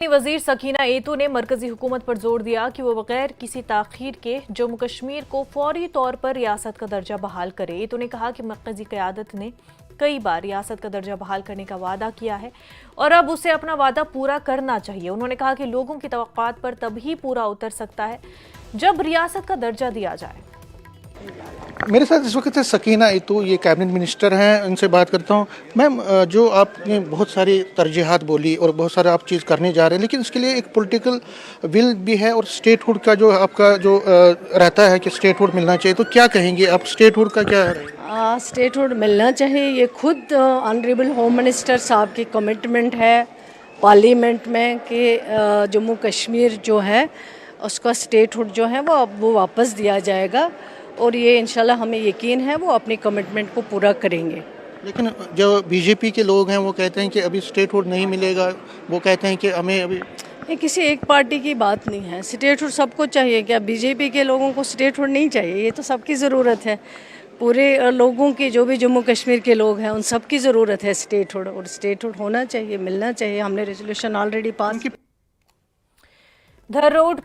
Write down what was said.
वजीर सकीना एतो ने मरकजी हुकूमत पर जोर दिया कि वो बगैर किसी ताखीर के जम्मू कश्मीर को फौरी तौर पर रियासत का दर्जा बहाल करे। एतो ने कहा कि मरकजी क़यादत ने कई बार रियासत का दर्जा बहाल करने का वादा किया है और अब उसे अपना वादा पूरा करना चाहिए। उन्होंने कहा कि लोगों की तवक्कुआत पर तभी पूरा उतर सकता है जब रियासत का दर्जा दिया जाए। मेरे साथ इस वक्त सकीना एतो, ये कैबिनेट मिनिस्टर हैं, उनसे बात करता हूँ। मैम, जो आपने बहुत सारी तरजीहात बोली और बहुत सारा आप चीज़ करने जा रहे हैं, लेकिन इसके लिए एक पॉलिटिकल विल भी है और स्टेटहुड का जो आपका जो रहता है कि स्टेटहुड मिलना चाहिए, तो क्या कहेंगे आप? स्टेटहुड का क्या है? स्टेटहुड मिलना चाहिए, ये खुद ऑनरेबल होम मिनिस्टर साहब की कमिटमेंट है पार्लियामेंट में कि जम्मू कश्मीर जो है उसका स्टेटहुड जो है वो वापस दिया जाएगा और ये इंशाल्लाह हमें यकीन है वो अपनी कमिटमेंट को पूरा करेंगे। लेकिन जो बीजेपी के लोग हैं वो कहते हैं कि अभी स्टेटहुड नहीं मिलेगा, वो कहते हैं कि हमें अभी ये किसी एक पार्टी की बात नहीं है, स्टेटहुड सबको चाहिए। क्या बीजेपी के लोगों को स्टेटहुड नहीं चाहिए? ये तो सबकी ज़रूरत है, पूरे लोगों की, जो भी जम्मू कश्मीर के लोग हैं उन सब की ज़रूरत है स्टेटहुड, और स्टेटहुड होना चाहिए, मिलना चाहिए। हमने रेजोल्यूशन ऑलरेडी पास। धर रोड